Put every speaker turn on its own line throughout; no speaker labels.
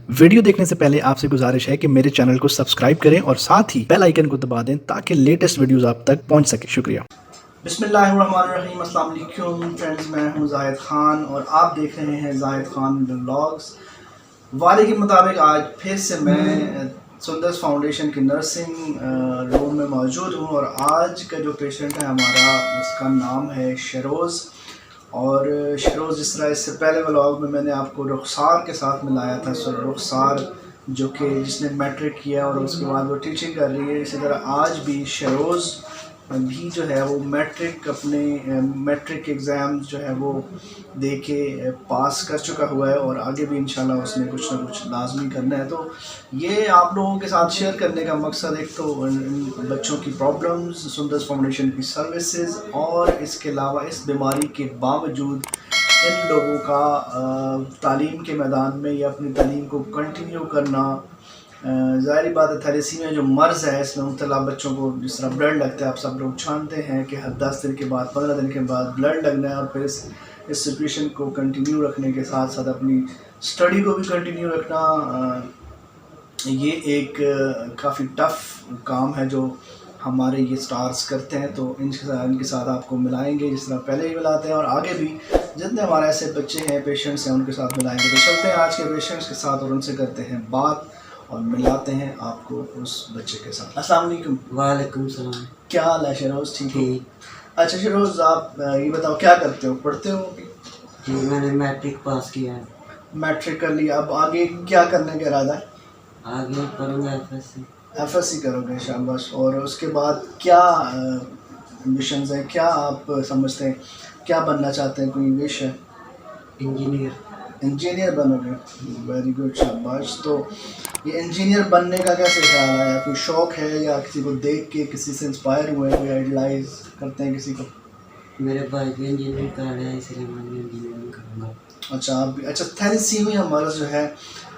Video देखने से पहले आपसे गुजारिश है कि मेरे चैनल को सब्सक्राइब करें और साथ ही बेल आइकन को दबा दें ताकि लेटेस्ट वीडियोस आप तक पहुंच सके। शुक्रिया। बिस्मिल्लाहिर्रहमानिर्रहीम, अस्सलाम वालेकुम फ्रेंड्स, मैं हूं जाहिद खान और आप देख रहे हैं जाहिद खान व्लॉग्स। वादे के मुताबिक आज फिर से मैं सुंदर्स फाउंडेशन की नर्सिंग रूम में मौजूद हूं और आज का जो पेशेंट है हमारा, उसका नाम है शरोज़। और शरोज़, जिस तरह इससे पहले व्लॉग में मैंने आपको रुखसार के साथ मिलाया था, सर रुखसार जो कि जिसने मैट्रिक किया और उसके बाद वो टीचिंग कर रही है, इसी तरह आज भी शरोज़ भी जो है वो मैट्रिक एग्ज़ाम्स जो है वो दे के पास कर चुका हुआ है और आगे भी इंशाल्लाह उसने कुछ ना कुछ लाजमी करना है। तो ये आप लोगों के साथ शेयर करने का मकसद, एक तो बच्चों की प्रॉब्लम्स, सुंदर्स फाउंडेशन की सर्विसेज, और इसके अलावा इस बीमारी के बावजूद इन लोगों का तालीम के मैदान में या अपनी तालीम को कंटिन्यू करना। ज़ाहिर बात है, थैलेसीमिया जो मर्ज़ है, इसमें मुब्तला बच्चों को जिस तरह ब्लड लगता है, आप सब लोग जानते हैं कि हर 10 दिन के बाद, 15 दिन के बाद ब्लड लगना है और फिर इस सिचुएशन को कंटिन्यू रखने के साथ साथ अपनी स्टडी को भी कंटिन्यू रखना, ये एक काफ़ी टफ़ काम है जो हमारे ये स्टार्स करते हैं। तो इनके साथ आपको मिलाएंगे जिस तरह पहले ही मिलाते हैं और आगे भी जितने हमारे ऐसे बच्चे हैं, पेशेंट्स हैं, उनके साथ मिलाएंगे। तो चलते हैं आज के पेशेंट्स के साथ और उनसे करते हैं बात और मिलाते हैं आपको उस बच्चे के साथ। अस्सलाम वालेकुम।
वालेकुम सलाम।
क्या हाल है शरोज़? ठीक है। अच्छा शरोज़, आप ये बताओ क्या करते हो, पढ़ते हो?
जी, मैंने मैट्रिक पास किया है।
मैट्रिक कर लिया, अब आगे क्या करने का इरादा है?
आगे पढ़ूंगा
एफएससी करोगे, शाबाश। और उसके बाद क्या मिशंस हैं, क्या आप समझते हैं, क्या बनना चाहते हैं, कोई विश है? इंजीनियर बनोगे, वेरी गुड, शाबाश। तो ये इंजीनियर बनने का कैसे ख्याल आया? कोई शौक़ है या किसी को देख के किसी से इंस्पायर हुए, कोई आइडलाइज करते हैं किसी को?
मेरे भाई भी इंजीनियरिंग कर रहे हैं, इसलिए मैं भी इंजीनियरिंग करूँगा।
अच्छा, आप भी? अच्छा, थैलेसीमिया मर्ज़ जो है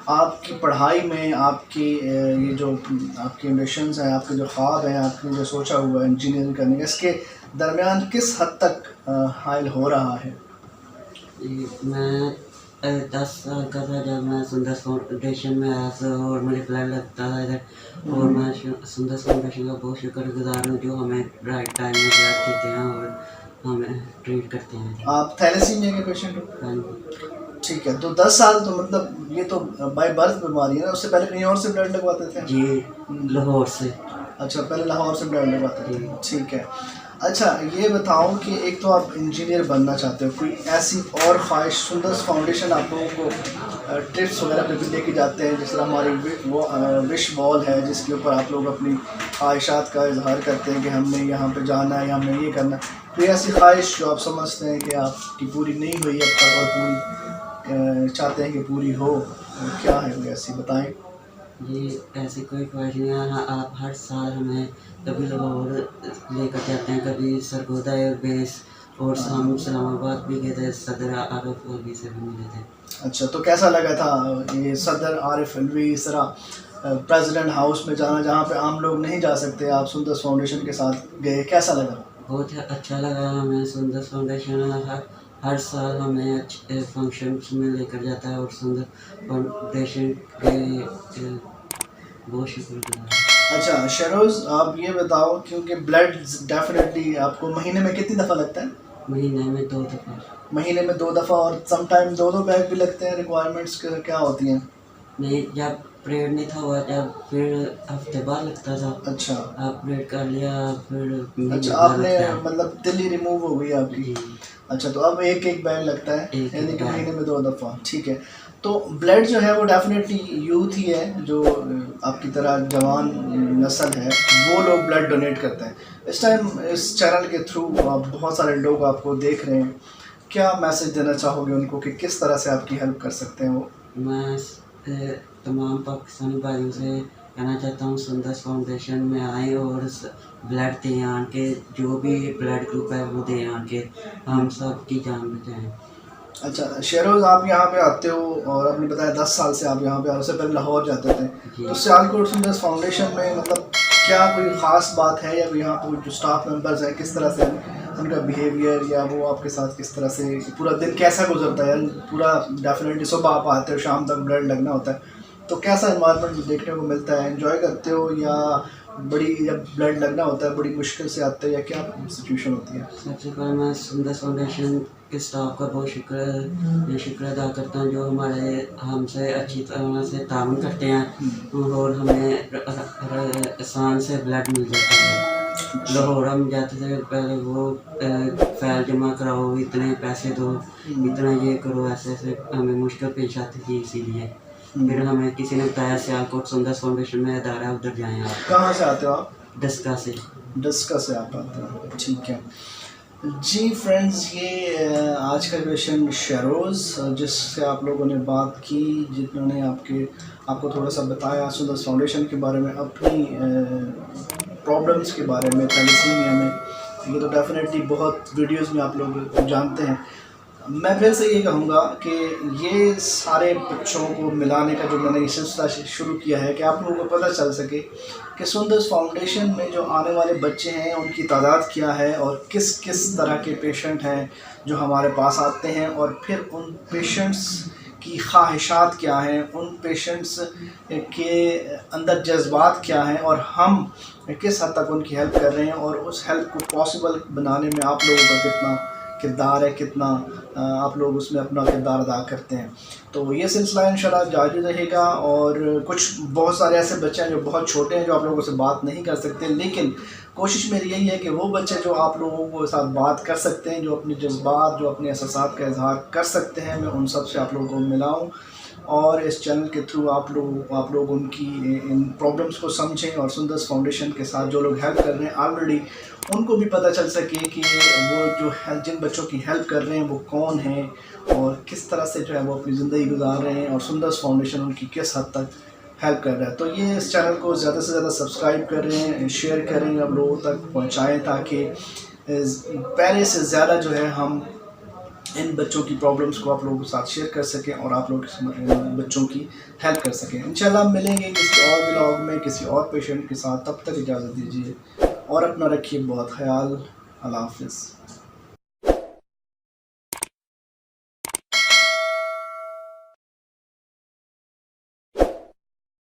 आपकी पढ़ाई में, आपकी ये जो आपके एम्बिशंस हैं, आपके जो ख्वाब हैं, आपने जो सोचा हुआ है इंजीनियरिंग करने का, इसके दरमियान किस हद तक हायल हो रहा है?
मैं 10 साल का था जब मैं सुंदर्स फाउंडेशन में आया था और मुझे प्लान लगता था इधर, और मैं सुंदर्स फाउंडेशन का बहुत शुक्रगुजार हूँ जो हमें राइट टाइम में ब्लड देते हैं और हमें ट्रीट करते हैं।
आप थैलेसीमिया के पेशेंट हो?
हाँ।
ठीक है। तो 10 साल तो मतलब ये तो बाय बर्थ बीमारी है ना, उससे पहले कहीं और से ब्लड लगवाते थे?
जी, लाहौर से।
अच्छा, पहले लाहौर से ब्लड लगवाते थे, ठीक है। अच्छा, ये बताओ कि एक तो आप इंजीनियर बनना चाहते हो, कोई ऐसी और ख्वाहिश? सुंदर्स फाउंडेशन आप लोगों को ट्रिप्स वगैरह पे भी लेके जाते हैं, जिस तरह हमारी विश वॉल है जिसके ऊपर आप लोग अपनी ख्वाहिशात का इजहार करते हैं कि हमने यहाँ पे जाना है या हमें ये करना है। कोई ऐसी ख्वाहिश जो आप समझते हैं कि आपकी पूरी नहीं हुई अब तक और पूरी चाहते हैं कि पूरी हो, क्या है कोई ऐसी, बताएं।
ये ऐसी कोई ख्वाहिश नहीं है। हाँ, आप हर साल हमें कभी लाहौर लेकर जाते हैं, कभी सरगोदा एयरबेस, और हम इस्लामाबाद भी गए थे, सदर आरिफ अलवी से भी मिले थे।
अच्छा, तो कैसा लगा था ये सदर आरिफ अलवी, इस तरह प्रेसिडेंट हाउस में जाना जहाँ पे आम लोग नहीं जा सकते, आप सुंदर्स फाउंडेशन के साथ गए, कैसा लगा?
बहुत अच्छा लगा हमें। सुंदर्स फाउंडेशन हर साल हमें अच्छे फंक्शंस में लेकर जाता है और सुंदर फाउंडेशन के बहुत शुक्रगुजार।
अच्छा शरोज़, आप ये बताओ, क्योंकि ब्लड डेफिनेटली आपको महीने में कितनी दफ़ा लगता है?
महीने में 2 दफ़ा।
महीने में 2 दफ़ा, और समटाइम 2-2 बैग भी लगते हैं। रिक्वायरमेंट्स क्या होती हैं?
नहीं, जब परेड नहीं था हुआ जब फिर हफ्ते बाद लगता था।
अच्छा,
आप परेड कर लिया फिर
अच्छा, आपने मतलब तिल्ली रिमूव हो गई आपकी? अच्छा, तो अब एक बैग लगता है, यानी कि महीने में 2 दफ़ा, ठीक है। तो ब्लड जो है वो डेफिनेटली यूथ ही है, जो आपकी तरह जवान नस्ल है, वो लोग ब्लड डोनेट करते हैं। इस टाइम इस चैनल के थ्रू बहुत सारे लोग आपको देख रहे हैं, क्या मैसेज देना चाहोगे उनको कि किस तरह से आपकी हेल्प कर सकते हैं वो?
मैं तमाम पाकिस्तानी भाइयों से कहना चाहता हूँ सुंदर्स फाउंडेशन में आएँ और ब्लड दें आन के, जो भी ब्लड ग्रुप है वो दें आन के, हम सब की जान बचाएँ।
अच्छा शरोज़, आप यहाँ पे आते हो और आपने बताया 10 साल से आप यहाँ पे, उससे पहले लाहौर जाते थे, तो सियालकोट सुंदर्स फाउंडेशन में मतलब क्या कोई ख़ास बात है, या यहाँ पर जो स्टाफ मेंबर्स हैं किस तरह से उनका बिहेवियर, या वो आपके साथ किस तरह से पूरा दिन कैसा गुजरता है? पूरा डेफिनेटली सुबह आप आते हो, शाम तक ब्लड लगना होता है, तो कैसा इन्वायरमेंट देखने को मिलता है, एंजॉय करते हो या बड़ी, जब ब्लड लगना होता है बड़ी मुश्किल से आते हैं या क्या सिचुएशन होती है?
सबसे पहले मैं सुंदर फाउंडेशन के स्टाफ का बहुत शुक्र अदा करता हूँ, जो हमारे हमसे अच्छी तरह से ताउन करते हैं और हमें आसान से ब्लड मिल जाता है। लाहौर हम जाते थे पहले, वो फाइल जमा कराओ, इतने पैसे दो, इतना ये करो, ऐसे ऐसे हमें मुश्किल पेश आती थी। इसीलिए फिर हमें किसी ने बताया सियालकोट सुंदर फाउंडेशन में अदारा, उधर जाएँ आप।
कहाँ से आते हो आप?
डस्का से।
डस्का से आप आते हो, ठीक है जी। फ्रेंड्स, ये आज का क्वेश्चन शहरोज़, जिससे आप लोगों ने बात की, जिन्होंने आपको थोड़ा सा बताया सुंदर फाउंडेशन के बारे में, अपनी प्रॉब्लम्स के बारे में, थैलेसीमिया में। ये तो डेफिनेटली बहुत वीडियोस में आप लोग जानते हैं। मैं फिर से ये कहूँगा कि ये सारे बच्चों को मिलाने का जो मैंने ये सिलसिला शुरू किया है कि आप लोगों को पता चल सके कि सुंदर फाउंडेशन में जो आने वाले बच्चे हैं उनकी तादाद क्या है और किस किस तरह के पेशेंट हैं जो हमारे पास आते हैं, और फिर उन पेशेंट्स की ख्वाहिशात क्या हैं, उन पेशेंट्स के अंदर जज्बात क्या हैं, और हम किस हद तक उनकी हेल्प कर रहे हैं, और उस हेल्प को पॉसिबल बनाने में आप लोगों का कितना किरदार है, कितना आप लोग उसमें अपना किरदार अदा करते हैं। तो ये सिलसिला इंशाल्लाह जारी रहेगा। और कुछ बहुत सारे ऐसे बच्चे हैं जो बहुत छोटे हैं, जो आप लोगों से बात नहीं कर सकते, लेकिन कोशिश मेरी यही है कि वो बच्चे जो आप लोगों को साथ बात कर सकते हैं, जो अपने जज्बात, जो अपने एहसासात का इजहार कर सकते हैं, मैं उन सब से आप लोगों को मिलाऊँ, और इस चैनल के थ्रू आप लोग उनकी इन प्रॉब्लम्स को समझें, और सुंदर फाउंडेशन के साथ जो लोग हेल्प कर रहे हैं ऑलरेडी, उनको भी पता चल सके कि वो जो जिन बच्चों की हेल्प कर रहे हैं वो कौन हैं और किस तरह से जो है वो अपनी ज़िंदगी गुजार रहे हैं, और सुंदर फाउंडेशन उनकी किस हद तक हेल्प कर रहा है। तो ये इस चैनल को ज़्यादा से ज़्यादा सब्सक्राइब करें, शेयर करें, अब लोगों तक पहुँचाएँ, ताकि पहले से ज़्यादा जो है हम इन बच्चों की प्रॉब्लम्स को आप लोगों के साथ शेयर कर सकें और आप लोग इन बच्चों की हेल्प कर सकें। इंशाल्लाह मिलेंगे किसी और व्लॉग में किसी और पेशेंट के साथ, तब तक इजाज़त दीजिए और अपना रखिए बहुत ख्याल। अल्लाह हाफ़िज़।